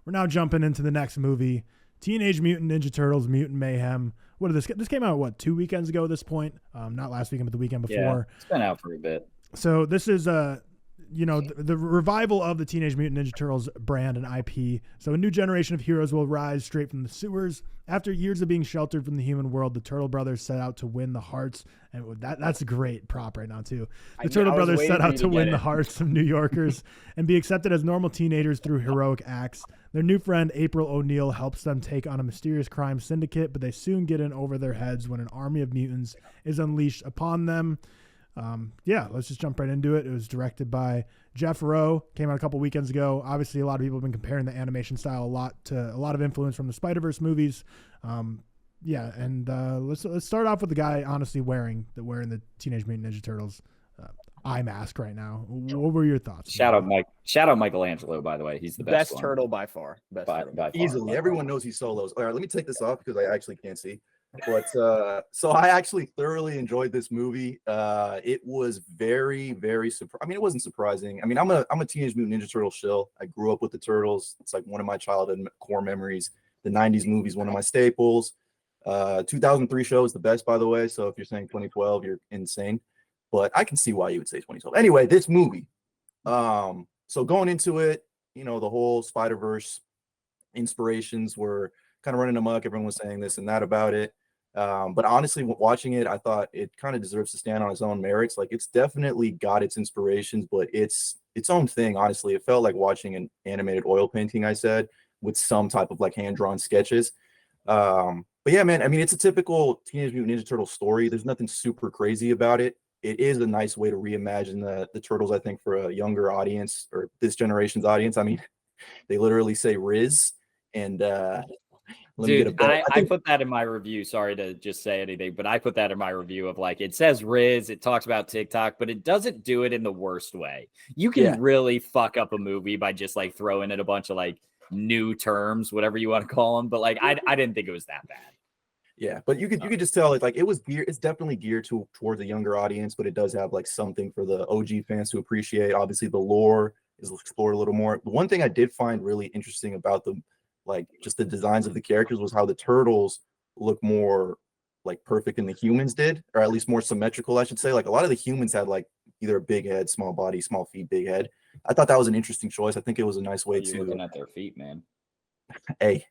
We're now jumping into the next movie, Teenage Mutant Ninja Turtles: Mutant Mayhem. What did this came out 2 weekends ago at this point? Not last weekend, but the weekend before. Yeah, it's been out for a bit. So this is the revival of the Teenage Mutant Ninja Turtles brand and IP. So a new generation of heroes will rise straight from the sewers. After years of being sheltered from the human world, the Turtle Brothers set out to win the hearts. And that's a great prop right now, too. The Turtle Brothers set out to win the hearts of New Yorkers and be accepted as normal teenagers through heroic acts. Their new friend, April O'Neil, helps them take on a mysterious crime syndicate, but they soon get in over their heads when an army of mutants is unleashed upon them. Let's just jump right into it. It was directed by Jeff Rowe, came out a couple weekends ago. Obviously, a lot of people have been comparing the animation style a lot of influence from the Spider-Verse movies. Let's start off with the guy honestly wearing the Teenage Mutant Ninja Turtles eye mask right now. What were your thoughts? Shout out Michelangelo, by the way. He's the best turtle by far. By far. Easily. Everyone knows he solos. All right, let me take this off because I actually can't see. But so I actually thoroughly enjoyed this movie. It was very, very it wasn't surprising. I mean, I'm a Teenage Mutant Ninja Turtle shill. I grew up with the Turtles. It's like one of my childhood core memories. The 90s movies, one of my staples. 2003 show is the best, by the way. So if you're saying 2012, you're insane. But I can see why you would say 2012. Anyway, this movie. So going into it, the whole Spider-Verse inspirations were kind of running amok. Everyone was saying this and that about it. But honestly, watching it, I thought it kind of deserves to stand on its own merits. Like, it's definitely got its inspirations, but it's its own thing. Honestly, it felt like watching an animated oil painting, I said, with some type of like hand-drawn sketches. But yeah, man, I mean, it's a typical Teenage Mutant Ninja Turtle story. There's nothing super crazy about it. It is a nice way to reimagine the Turtles, I think, for a younger audience or this generation's audience. I mean, they literally say Riz, and dude, I put that in my review. Sorry to just say anything, but I put that in my review of like, it says Riz, it talks about TikTok, but it doesn't do it in the worst way. You can really fuck up a movie by just like throwing in a bunch of like new terms, whatever you want to call them. But like, I didn't think it was that bad. Yeah, but you could just tell it like it was geared. It's definitely geared towards a younger audience, but it does have like something for the OG fans to appreciate. Obviously, the lore is explored a little more. The one thing I did find really interesting about the like just the designs of the characters was how the Turtles look more like perfect than the humans did, or at least more symmetrical, I should say. Like a lot of the humans had like either a big head, small body, small feet, big head. I thought that was an interesting choice. I think it was a nice way to looking at their feet, man. Hey,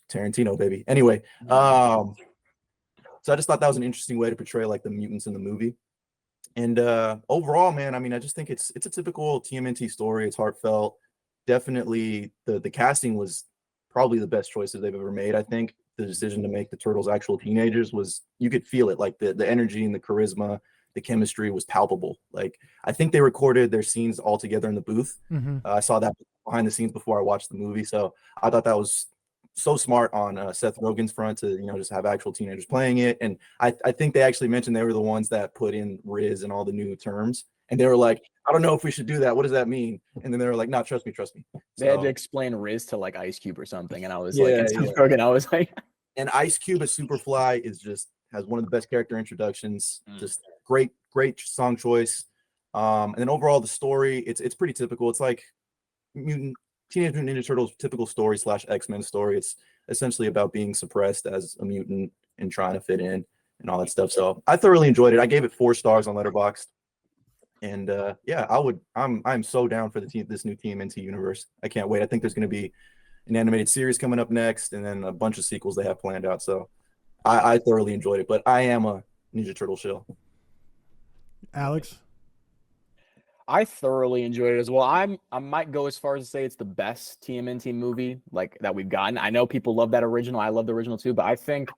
Tarantino, baby. Anyway, so I just thought that was an interesting way to portray like the mutants in the movie. And overall, man, I mean, I just think it's a typical TMNT story. It's heartfelt. Definitely, the casting was probably the best choices they've ever made. I think the decision to make the Turtles actual teenagers was, you could feel it, like the energy and the charisma, the chemistry was palpable. Like, I think they recorded their scenes all together in the booth. I saw that behind the scenes before I watched the movie. So I thought that was so smart on Seth Rogen's front to, just have actual teenagers playing it. And I think they actually mentioned they were the ones that put in Riz and all the new terms. And they were like, I don't know if we should do that. What does that mean? And then they were like, no, trust me. They had to explain Riz to like Ice Cube or something. And I was Rogen, I was like, and Ice Cube as Superfly has one of the best character introductions. Just great song choice. And then overall the story, it's pretty typical. It's like Teenage Mutant Ninja Turtles typical story / X-Men story. It's essentially about being suppressed as a mutant and trying to fit in and all that stuff. So I thoroughly enjoyed it. I gave it 4 stars on Letterboxd. And I'm so down for this new TMNT universe. I can't wait. I think there's going to be an animated series coming up next, and then a bunch of sequels they have planned out. So I thoroughly enjoyed it. But I am a Ninja Turtle shill. Alex? I thoroughly enjoyed it as well. I might go as far as to say it's the best TMNT movie like that we've gotten. I know people love that original. I love the original too, but I think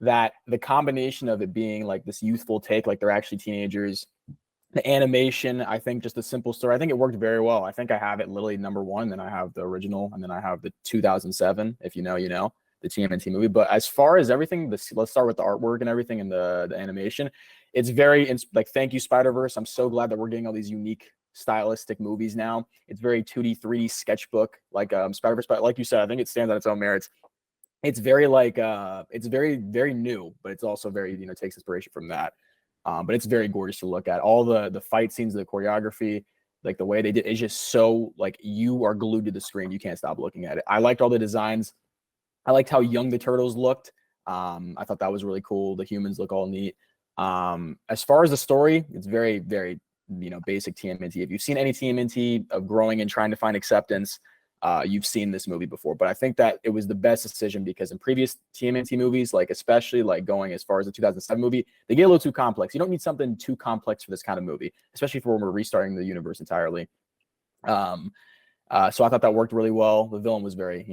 that the combination of it being like this youthful take, like they're actually teenagers, the animation, I think just the simple story, I think it worked very well. I think I have it literally number 1, then I have the original, and then I have the 2007, if you know, the TMNT movie. But as far as everything, let's start with the artwork and everything and the animation. It's very like, thank you, Spider-Verse. I'm so glad that we're getting all these unique stylistic movies now. It's very 2D, 3D sketchbook, like Spider-Verse. But like you said, I think it stands on its own merits. It's very like, it's very, very new, but it's also very, takes inspiration from that. But it's very gorgeous to look at. All the fight scenes, the choreography, Like the way they did is just so like you are glued to the screen. You can't stop looking at it. I liked all the designs. I liked how young the turtles looked. I thought that was really cool. The humans look all neat. As far as the story, it's very, very, basic TMNT. If you've seen any TMNT of growing and trying to find acceptance, you've seen this movie before. But I think that it was the best decision because in previous TMNT movies, like especially like going as far as the 2007 movie, they get a little too complex. You don't need something too complex for this kind of movie, especially for when we're restarting the universe entirely. So I thought that worked really well. The villain was very,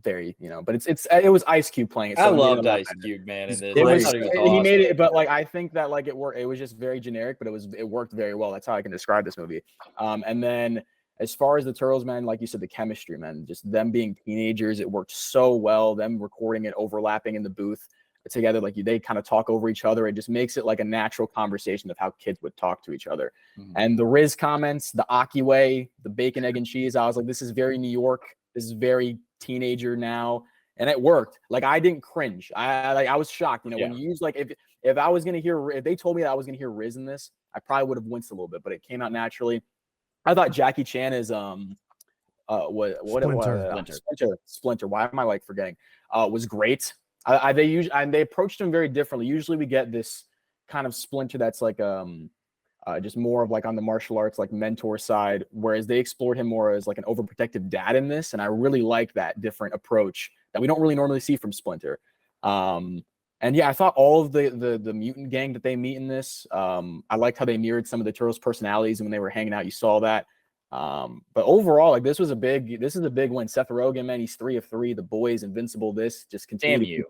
but it was Ice Cube playing it. So I loved Ice Cube, man. In this. He awesome. made it, but like I think that like it worked. It was just very generic, but it worked very well. That's how I can describe this movie. And then as far as the Turtles, man, like you said, the chemistry, man, just them being teenagers, it worked so well. Them recording it, overlapping in the booth together, like they kind of talk over each other. It just makes it like a natural conversation of how kids would talk to each other. Mm-hmm. And the Riz comments, the Aki way, the bacon, egg, and cheese. I was like, this is very New York. This is very teenager now, and it worked. Like I didn't cringe. I was shocked. When you use like if I was gonna hear, if they told me that I was gonna hear Riz in this, I probably would have winced a little bit, but it came out naturally. I thought Jackie Chan is Splinter. Why am I like forgetting? Was great. They approached him very differently. Usually we get this kind of Splinter that's like just more of like on the martial arts like mentor side, whereas they explored him more as like an overprotective dad in this, and I really like that different approach that we don't really normally see from Splinter. And yeah, I thought all of the mutant gang that they meet in this, I liked how they mirrored some of the Turtles' personalities, and when they were hanging out, you saw that. But overall, like this is a big win. Seth Rogen, man, he's 3 of 3. The boys, Invincible. This just continue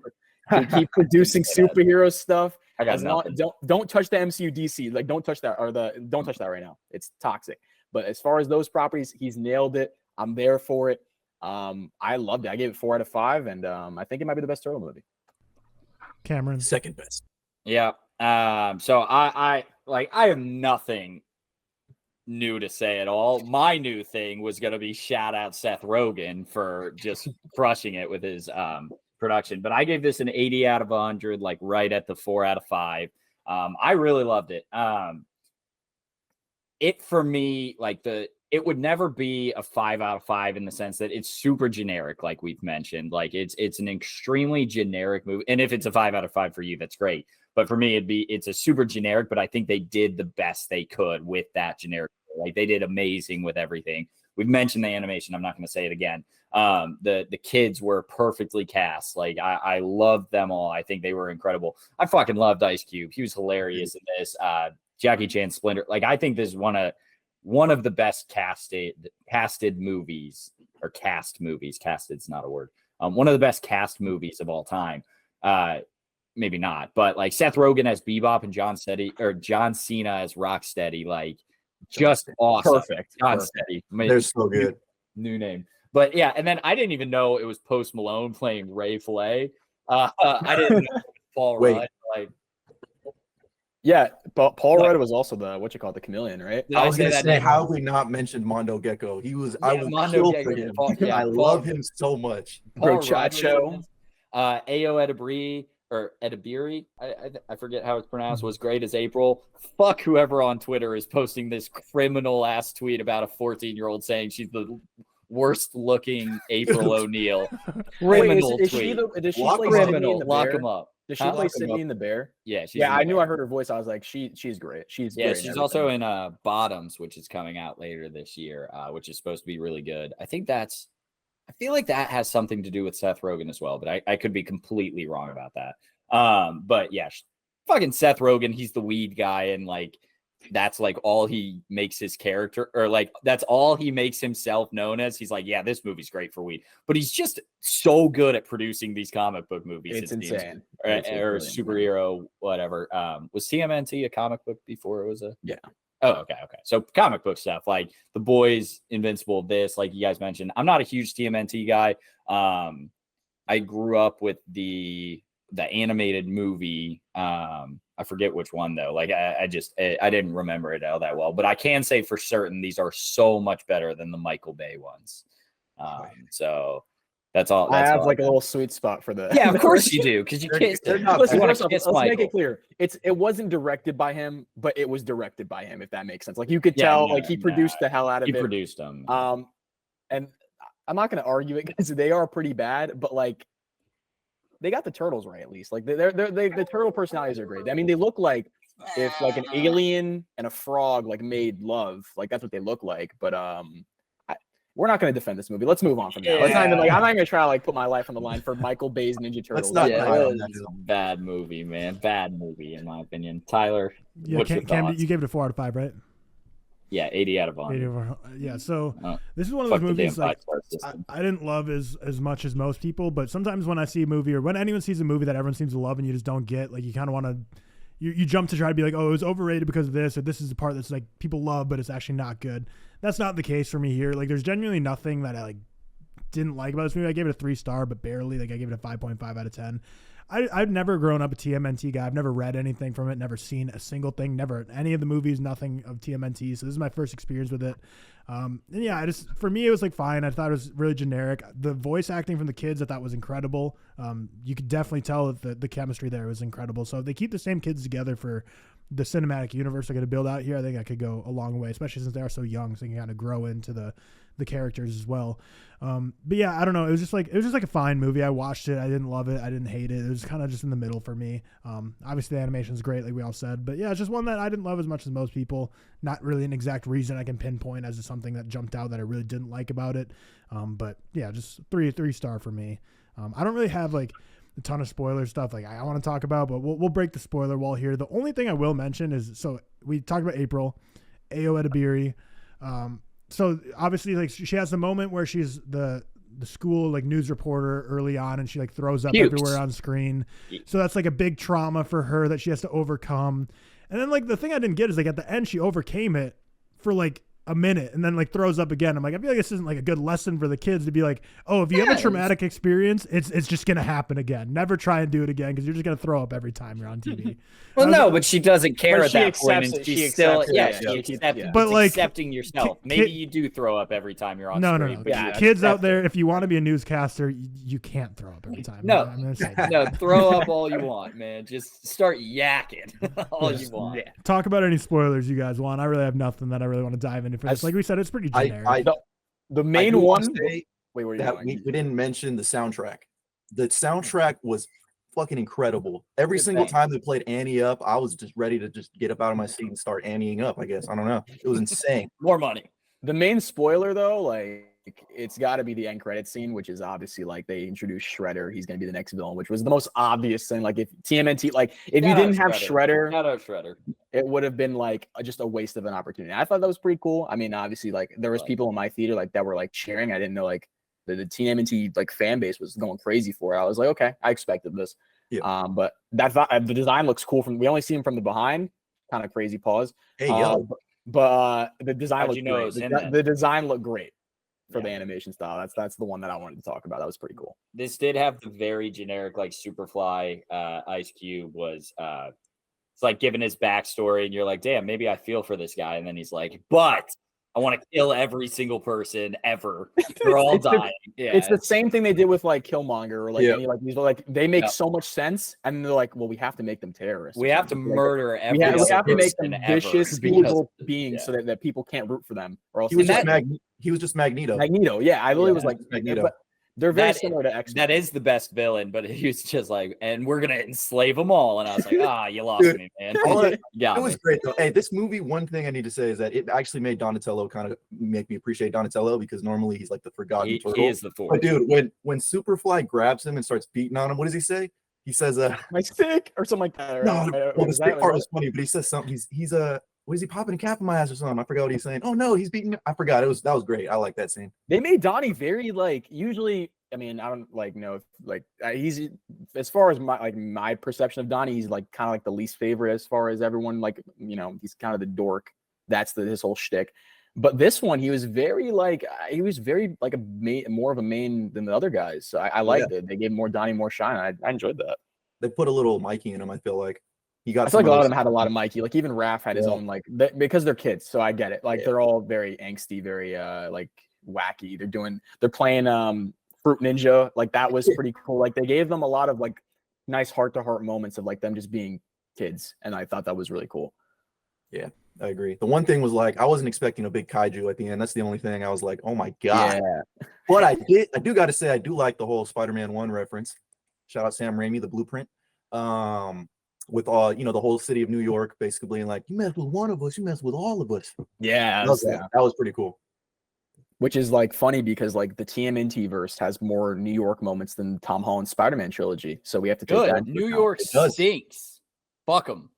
to keep producing superhero stuff. I got nothing. Don't touch the MCU DC. Like don't touch that don't touch that right now. It's toxic. But as far as those properties, he's nailed it. I'm there for it. I loved it. I gave it 4 out of 5, and I think it might be the best Turtle movie. Cameron, second best. Yeah. So I have nothing new to say at all. My new thing was going to be shout out Seth Rogen for just crushing it with his production, but I gave this an 80 out of 100, like right at the 4 out of 5. I really loved it. It for me, like it would never be a 5 out of 5 in the sense that it's super generic, like we've mentioned. Like it's an extremely generic movie, and if it's a 5 out of 5 for you, that's great. But for me, it's a super generic. But I think they did the best they could with that generic. Like they did amazing with everything. We've mentioned the animation. I'm not going to say it again. The kids were perfectly cast. Like I loved them all. I think they were incredible. I fucking loved Ice Cube. He was hilarious in this. Jackie Chan, Splinter. Like I think this is one of the best casted movies, or cast movies. Casted's not a word. One of the best cast movies of all time. Maybe not, but like Seth Rogen as Bebop and John Cena as Rocksteady. Like just awesome. Perfect. John Steady. They're so good. New name. But yeah, and then I didn't even know it was Post Malone playing Ray Fillet. I didn't know Paul Rudd. Like, yeah, but Paul Rudd was also the chameleon, right? I was gonna say, how have we not mentioned Mondo Gecko? He was. I would kill for him. I love him so much. Bro, Chacho, Ayo Edebiri, I forget how it's pronounced, was great as April. Fuck whoever on Twitter is posting this criminal ass tweet about a 14-year-old saying she's the worst looking April O'Neil. Criminal tweet. Criminal. Lock him up. Does she play Sydney in The Bear? Yeah, I knew I heard her voice. I was like, she's great. She's also in Bottoms, which is coming out later this year, which is supposed to be really good. I feel like that has something to do with Seth Rogen as well, but I could be completely wrong about that. But yeah, fucking Seth Rogen, he's the weed guy, and like that's like all he makes his character, or like that's all he makes himself known as. He's like, yeah, this movie's great for weed, but he's just so good at producing these comic book movies. It's insane. Or superhero, whatever. Was TMNT a comic book before it was a? Yeah. Oh, okay. So comic book stuff, like The Boys, Invincible, this, like you guys mentioned. I'm not a huge TMNT guy. I grew up with the animated movie. I forget which one though. Like I didn't remember it all that well, but I can say for certain these are so much better than the Michael Bay ones. So That's all. I That's have all like a little sweet spot for the. Yeah, of course you do, because you kissed him. Listen, Let's make it clear. It wasn't directed by him, but it was directed by him. If that makes sense, like you could tell, like he produced the hell out of it. He produced them. And I'm not going to argue it because they are pretty bad, but like they got the turtles right at least. Like the turtle personalities are great. I mean, they look like if like an alien and a frog like made love, like that's what they look like. But we're not going to defend this movie. Let's move on from that. Let's not even I'm not going to try to like put my life on the line for Michael Bay's Ninja Turtles. Bad movie, man. Bad movie in my opinion. Tyler, what's your Cam, thoughts? you gave it a 4 out of 5, right? Yeah, 80 out of 100. Yeah, so this is one of those movies like I didn't love as much as most people, but sometimes when I see a movie or when anyone sees a movie that everyone seems to love and you just don't get, like you kind of want to, you jump to try to be like, oh, it was overrated because of this, or this is the part that's like people love, but it's actually not good. That's not the case for me here. Like there's genuinely nothing that I like didn't like about this movie. I gave it a 3-star, but barely. Like I gave it a 5.5 out of 10. I've never grown up a TMNT guy. I've never read anything from it, never seen a single thing, never any of the movies, nothing of TMNT. So this is my first experience with it. And yeah, for me, it was like fine. I thought it was really generic. The voice acting from the kids I thought was incredible. You could definitely tell that the chemistry there was incredible. So if they keep the same kids together for the cinematic universe they're going to build out here, I think that could go a long way, especially since they are so young, so they can kind of grow into the characters as well. But yeah, I don't know. It was just like a fine movie. I watched it. I didn't love it. I didn't hate it. It was kind of just in the middle for me. Obviously the animation is great, like we all said, but yeah, it's just one that I didn't love as much as most people. Not really an exact reason I can pinpoint as to something that jumped out that I really didn't like about it. But yeah, just 3-star for me. I don't really have like a ton of spoiler stuff like I want to talk about, but we'll break the spoiler wall here. The only thing I will mention is, so we talked about April, Ayo Edebiri. So obviously, like she has the moment where she's the school like news reporter early on, and she like throws up everywhere on screen. So that's like a big trauma for her that she has to overcome. And then like the thing I didn't get is like at the end she overcame it for like a minute and then like throws up again. I'm like, I feel like this isn't like a good lesson for the kids to be like, oh, if you have a traumatic experience, it's just gonna happen again. Never try and do it again because you're just gonna throw up every time you're on TV. Well, no, but she doesn't care at that point, and she's still but like accepting yourself. Maybe you do throw up every time you're on screen. No. Yeah, kids out there, if you want to be a newscaster, you can't throw up every time. No, throw up all you want, man. Just start yakking all you want. Yeah. Talk about any spoilers you guys want. I really have nothing that I really want to dive into for this. Like we said, it's pretty generic. The main one. Wait, where are you going? We didn't mention the soundtrack. The soundtrack was fucking incredible. Every single time they played Annie Up, I was just ready to just get up out of my seat and start Annieing up, I guess. I don't know. It was insane. More money. The main spoiler, though, like, it's got to be the end credit scene, which is obviously like they introduced Shredder. He's going to be the next villain, which was the most obvious thing. Like if TMNT, like if you didn't have Shredder, it would have been like just a waste of an opportunity. I thought that was pretty cool. I mean, obviously, like there was people in my theater like that were like cheering. I didn't know like the TMNT like fan base was going crazy for it. I was like, okay, I expected this. Yeah. But the design looks cool. We only see him from the behind. Kind of crazy pause. Hey, yo. But the design looked great. The design looked great for the animation style. That's the one that I wanted to talk about. That was pretty cool. This did have the very generic like Superfly. Ice Cube was it's like giving his backstory, and you're like, damn, maybe I feel for this guy. And then he's like, but I want to kill every single person ever. They're all dying. It's the same thing they did with like Killmonger or like any like these. Like they make so much sense, and they're like, well, we have to make them terrorists. We have to murder every. We have to make them vicious, evil beings so that people can't root for them. Or else he was just Magneto. Magneto, yeah. I really was like Magneto. But they're very similar to X-Men. That is the best villain, but he was just like, and we're gonna enslave them all. And I was like, you lost me, man. It was great though. Hey, this movie, one thing I need to say is that it actually made Donatello kind of make me appreciate Donatello, because normally he's like the forgotten turtle. He is the force. But dude, when Superfly grabs him and starts beating on him, what does he say? He says, "My stick" or something like that. Right? No, well, the stick part was funny, but he says something. He's what is he popping a cap in my ass or something? I forgot what he's saying. Oh no, he's beating. I forgot. That was great. I like that scene. They made Donnie very like usually. I mean, I don't like know if like he's, as far as my perception of Donnie, he's like kind of like the least favorite as far as everyone, like, you know, he's kind of the dork. That's his whole shtick. But this one, he was very like more of a main than the other guys. So I liked it. They gave Donnie more shine. I enjoyed that. They put a little Mikey in him. I feel like I feel like a lot of them had a lot of Mikey. Like even Raph had his own like because they're kids. So I get it. Like they're all very angsty, very like wacky. They're playing Fruit Ninja, like that was pretty cool. Like they gave them a lot of like nice heart-to-heart moments of like them just being kids, and I thought that was really cool. Yeah, I agree. The one thing was like I wasn't expecting a big kaiju at the end. That's the only thing I was like, oh my god. Yeah. But I do got to say I do like the whole Spider-Man 1 reference. Shout out Sam Raimi, the Blueprint. With all the whole city of New York basically, and like you mess with one of us, you mess with all of us. Yeah, that was pretty cool. Which is like funny because like the TMNT verse has more New York moments than Tom Holland's Spider-Man trilogy. So we have to take that. New York stinks. Fuck them.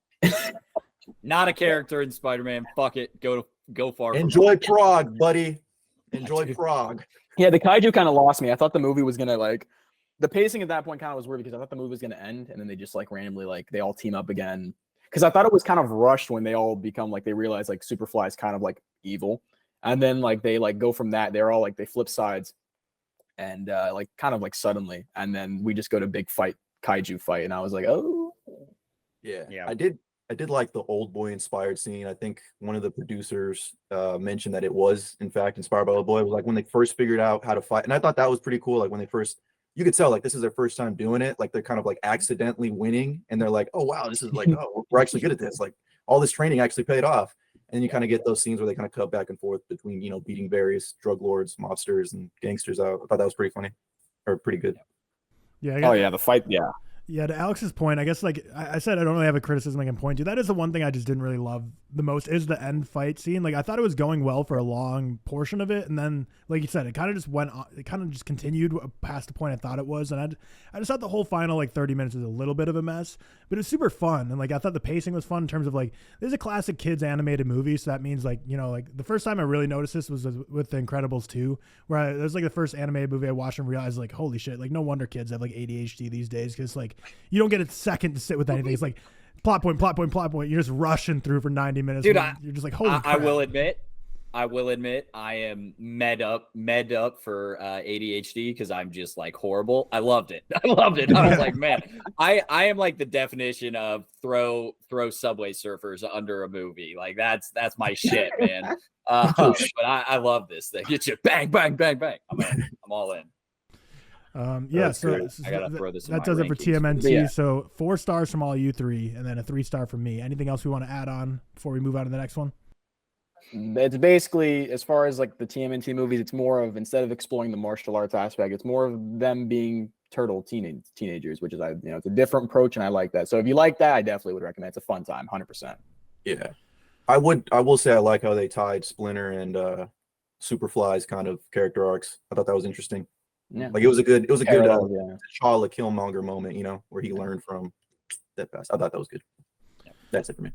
Not a character in Spider-Man. Fuck it. Go far. Enjoy Prague, buddy. Enjoy Prague. Yeah, the kaiju kind of lost me. I thought the movie was gonna like the pacing at that point kind of was weird because I thought the movie was gonna end and then they just like randomly like they all team up again. Because I thought it was kind of rushed when they all become like they realize like Superfly is kind of like evil. And then like they like go from that, they're all like they flip sides and like kind of like suddenly. And then we just go to big fight, kaiju fight. And I was like, oh. Yeah. I did like the Old Boy inspired scene. I think one of the producers mentioned that it was in fact inspired by Old Boy. It was like when they first figured out how to fight. And I thought that was pretty cool. Like when they first, you could tell like this is their first time doing it. Like they're kind of like accidentally winning. And they're like, oh wow, this is like, oh, we're actually good at this. Like all this training actually paid off. And you kind of get those scenes where they kind of cut back and forth between, beating various drug lords, mobsters, and gangsters out. I thought that was pretty funny or pretty good. Yeah. The fight. Yeah. Yeah, to Alex's point, I guess like I said, I don't really have a criticism I can point to. That is the one thing I just didn't really love the most is the end fight scene. Like I thought it was going well for a long portion of it, and then like you said, it kind of just went on. It kind of just continued past the point I thought it was, and I just thought the whole final like 30 minutes was a little bit of a mess, but it was super fun, and like I thought the pacing was fun in terms of like this is a classic kids animated movie, so that means like like the first time I really noticed this was with The Incredibles 2, where it was like the first animated movie I watched and realized like holy shit, like no wonder kids have like ADHD these days because like you don't get a second to sit with anything. It's like plot point. You're just rushing through for 90 minutes. Dude, you're just like, holy crap. I will admit, I am med up for ADHD because I'm just like horrible. I loved it. I was like, man, I am like the definition of throw Subway Surfers under a movie. Like that's my shit, man. But I love this thing. Get you bang, bang, bang, bang. I'm all in. So I gotta throw this. That does it for TMNT. Yeah. So 4 stars from all you 3, and then a 3-star from me. Anything else we want to add on before we move on to the next one? It's basically, as far as like the TMNT movies, it's more of instead of exploring the martial arts aspect, it's more of them being turtle teenagers, which is it's a different approach, and I like that. So if you like that, I definitely would recommend. It's a fun time, 100%. Yeah, I will say I like how they tied Splinter and Superfly's kind of character arcs. I thought that was interesting. Yeah, like it was a good yeah. T'Challa Killmonger moment, where he learned from that past. I thought that was good. That's it for me.